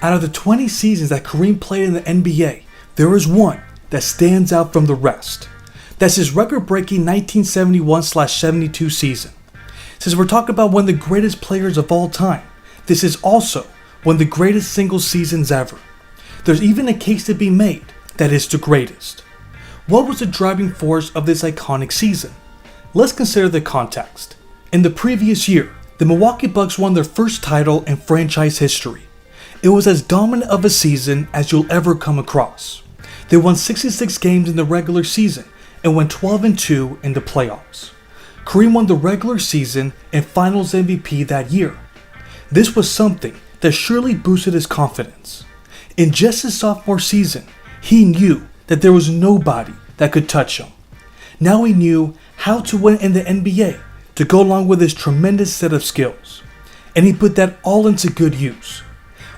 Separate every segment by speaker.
Speaker 1: Out of the 20 seasons that Kareem played in the NBA, there is one that stands out from the rest. That's his record-breaking 1971/72 season. Since we're talking about one of the greatest players of all time, this is also one of the greatest single seasons ever. There's even a case to be made that it's the greatest. What was the driving force of this iconic season? Let's consider the context. In the previous year, the Milwaukee Bucks won their first title in franchise history. It was as dominant of a season as you'll ever come across. They won 66 games in the regular season and went 12-2 in the playoffs. Kareem won the regular season and Finals MVP that year. This was something that surely boosted his confidence. In just his sophomore season, he knew that there was nobody that could touch him. Now he knew how to win in the NBA to go along with his tremendous set of skills, and he put that all into good use.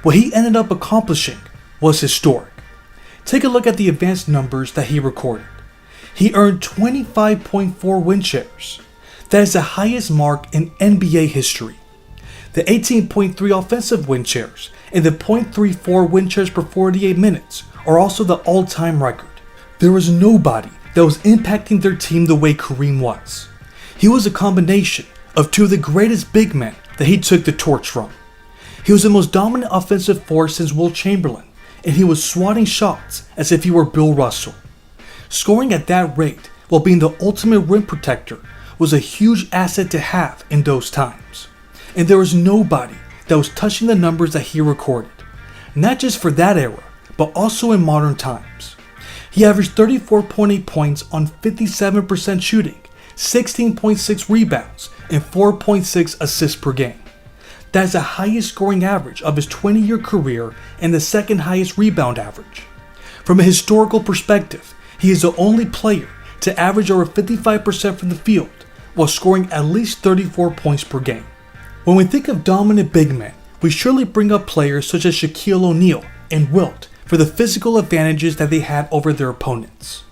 Speaker 1: What he ended up accomplishing was historic. Take a look at the advanced numbers that he recorded. He earned 25.4 win shares. That is the highest mark in NBA history. The 18.3 offensive win shares and the .34 win shares per 48 minutes are also the all-time record. There was nobody that was impacting their team the way Kareem was. He was a combination of two of the greatest big men that he took the torch from. He was the most dominant offensive force since Wilt Chamberlain, and he was swatting shots as if he were Bill Russell. Scoring at that rate while being the ultimate rim protector was a huge asset to have in those times. And there was nobody that was touching the numbers that he recorded, not just for that era, but also in modern times. He averaged 34.8 points on 57% shooting, 16.6 rebounds, and 4.6 assists per game. That is the highest scoring average of his 20-year career and the second highest rebound average. From a historical perspective, he is the only player to average over 55% from the field while scoring at least 34 points per game. When we think of dominant big men, we surely bring up players such as Shaquille O'Neal and Wilt for the physical advantages that they had over their opponents.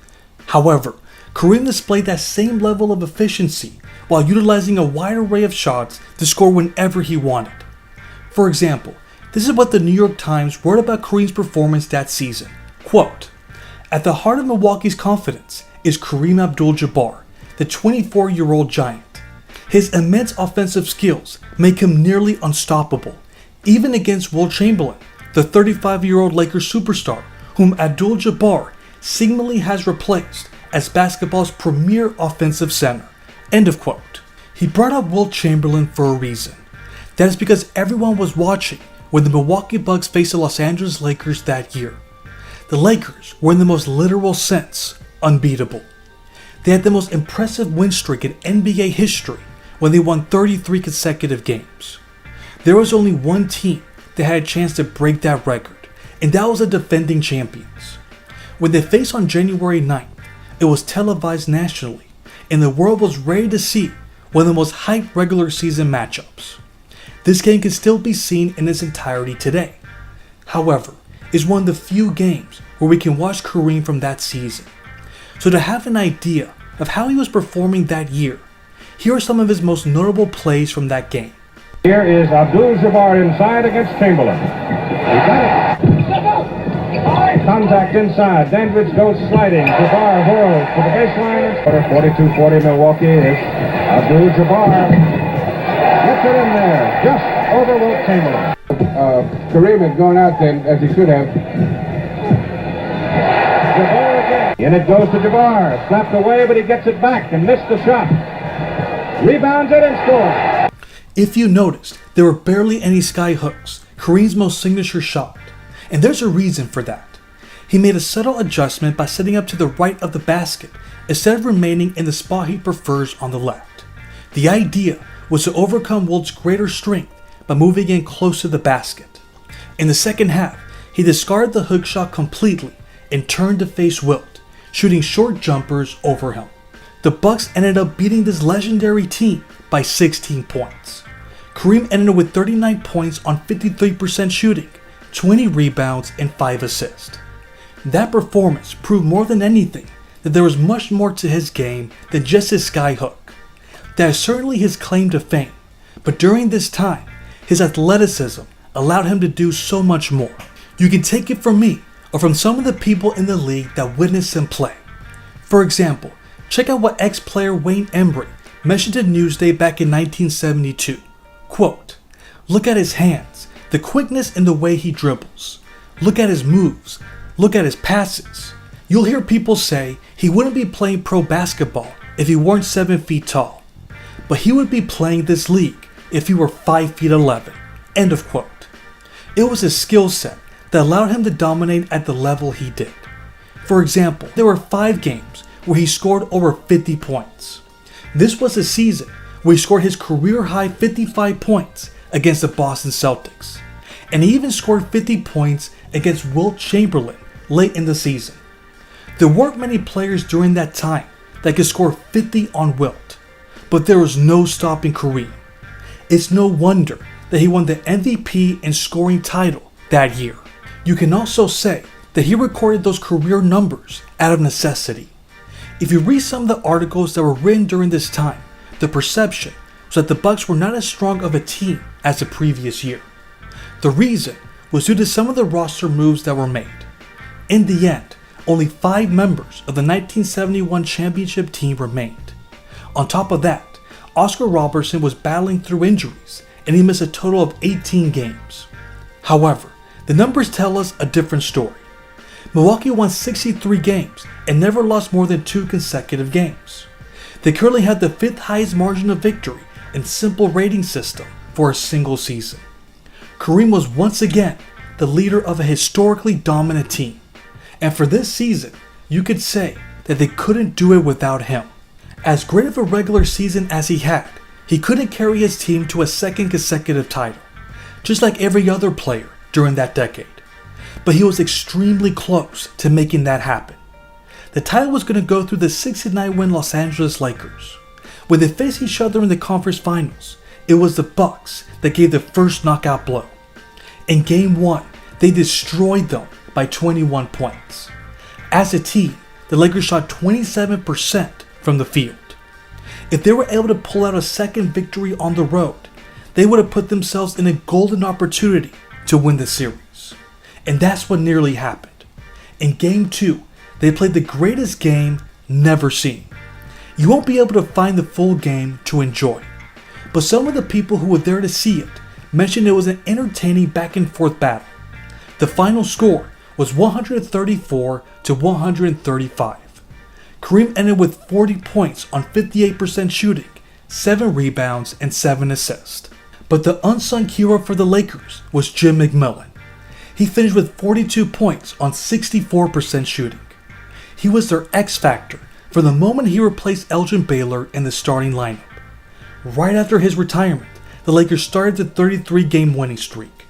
Speaker 1: However, Kareem displayed that same level of efficiency while utilizing a wide array of shots to score whenever he wanted. For example, this is what the New York Times wrote about Kareem's performance that season. Quote, "At the heart of Milwaukee's confidence is Kareem Abdul-Jabbar, the 24-year-old giant. His immense offensive skills make him nearly unstoppable, even against Wilt Chamberlain, the 35-year-old Lakers superstar whom Abdul-Jabbar seemingly has replaced as basketball's premier offensive center." End of quote. He brought up Wilt Chamberlain for a reason. That is because everyone was watching when the Milwaukee Bucks faced the Los Angeles Lakers that year. The Lakers were in the most literal sense unbeatable. They had the most impressive win streak in NBA history when they won 33 consecutive games. There was only one team that had a chance to break that record, and that was the defending champions. When they faced on January 9th, it was televised nationally, and the world was ready to see one of the most hyped regular season matchups. This game can still be seen in its entirety today. However, it's one of the few games where we can watch Kareem from that season. So to have an idea of how he was performing that year, here are some of his most notable plays from that game.
Speaker 2: Here is Abdul-Jabbar inside against Chamberlain. He got it. Contact inside. Dandridge goes sliding. Jabbar whirls to the baseline. 42-40 Milwaukee is Abdul-Jabbar. Gets it in there. Just over Wilt Chamberlain.
Speaker 3: Kareem had gone out then as he should have.
Speaker 2: Jabbar again. And it goes to Jabbar. Slapped away, but he gets it back and missed the shot. Rebounds it and scores.
Speaker 1: If you noticed, there were barely any sky hooks, Kareem's most signature shot. And there's a reason for that. He made a subtle adjustment by setting up to the right of the basket instead of remaining in the spot he prefers on the left. The idea was to overcome Wilt's greater strength by moving in close to the basket. In the second half, he discarded the hook shot completely and turned to face Wilt, shooting short jumpers over him. The Bucks ended up beating this legendary team by 16 points. Kareem ended with 39 points on 53% shooting, 20 rebounds, and 5 assists. That performance proved more than anything that there was much more to his game than just his sky hook. That is certainly his claim to fame, but during this time, his athleticism allowed him to do so much more. You can take it from me or from some of the people in the league that witnessed him play. For example, check out what ex-player Wayne Embry mentioned to Newsday back in 1972. Quote, "Look at his hands, the quickness in the way he dribbles. Look at his moves, look at his passes. You'll hear people say he wouldn't be playing pro basketball if he weren't 7 feet tall. But he would be playing this league if he were 5 feet 11. End of quote. It was his skill set that allowed him to dominate at the level he did. For example, there were 5 games where he scored over 50 points. This was a season where he scored his career-high 55 points against the Boston Celtics. And he even scored 50 points against Wilt Chamberlain late in the season. There weren't many players during that time that could score 50 on Wilt, but there was no stopping Kareem. It's no wonder that he won the MVP and scoring title that year. You can also say that he recorded those career numbers out of necessity. If you read some of the articles that were written during this time, the perception was that the Bucks were not as strong of a team as the previous year. The reason was due to some of the roster moves that were made. In the end, only 5 members of the 1971 championship team remained. On top of that, Oscar Robertson was battling through injuries and he missed a total of 18 games. However, the numbers tell us a different story. Milwaukee won 63 games and never lost more than 2 consecutive games. They currently had the 5th highest margin of victory in simple rating system for a single season. Kareem was once again the leader of a historically dominant team. And for this season, you could say that they couldn't do it without him. As great of a regular season as he had, he couldn't carry his team to a 2nd consecutive title, just like every other player during that decade. But he was extremely close to making that happen. The title was going to go through the 69-win Los Angeles Lakers. When they faced each other in the conference finals, it was the Bucks that gave the first knockout blow. In Game 1, they destroyed them by 21 points. As a team, the Lakers shot 27% from the field. If they were able to pull out a second victory on the road, they would have put themselves in a golden opportunity to win the series. And that's what nearly happened. In Game 2, they played the greatest game never seen. You won't be able to find the full game to enjoy, but some of the people who were there to see it mentioned it was an entertaining back and forth battle. The final score was 134 to 135. Kareem ended with 40 points on 58% shooting, 7 rebounds, and 7 assists. But the unsung hero for the Lakers was Jim McMillan. He finished with 42 points on 64% shooting. He was their X factor from the moment he replaced Elgin Baylor in the starting lineup. Right after his retirement, the Lakers started the 33-game winning streak.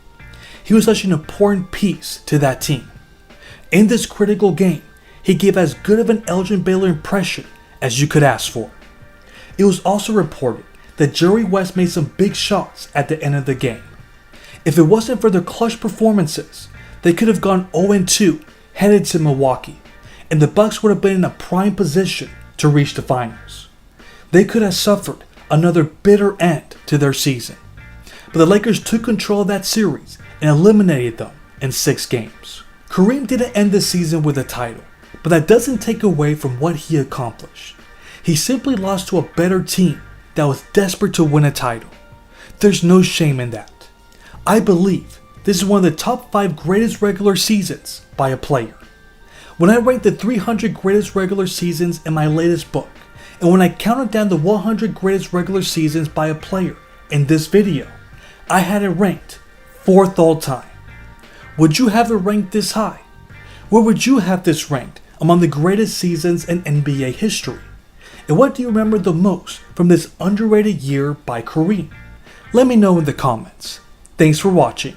Speaker 1: He was such an important piece to that team. In this critical game, he gave as good of an Elgin Baylor impression as you could ask for. It was also reported that Jerry West made some big shots at the end of the game. If it wasn't for their clutch performances, they could have gone 0-2 headed to Milwaukee, and the Bucks would have been in a prime position to reach the finals. They could have suffered another bitter end to their season, but the Lakers took control of that series and eliminated them in 6 games. Kareem didn't end the season with a title, but that doesn't take away from what he accomplished. He simply lost to a better team that was desperate to win a title. There's no shame in that. I believe this is one of the top 5 greatest regular seasons by a player. When I ranked the 300 greatest regular seasons in my latest book, and when I counted down the 100 greatest regular seasons by a player in this video, I had it ranked 4th all time. Would you have it ranked this high? Where would you have this ranked among the greatest seasons in NBA history? And what do you remember the most from this underrated year by Kareem? Let me know in the comments. Thanks for watching.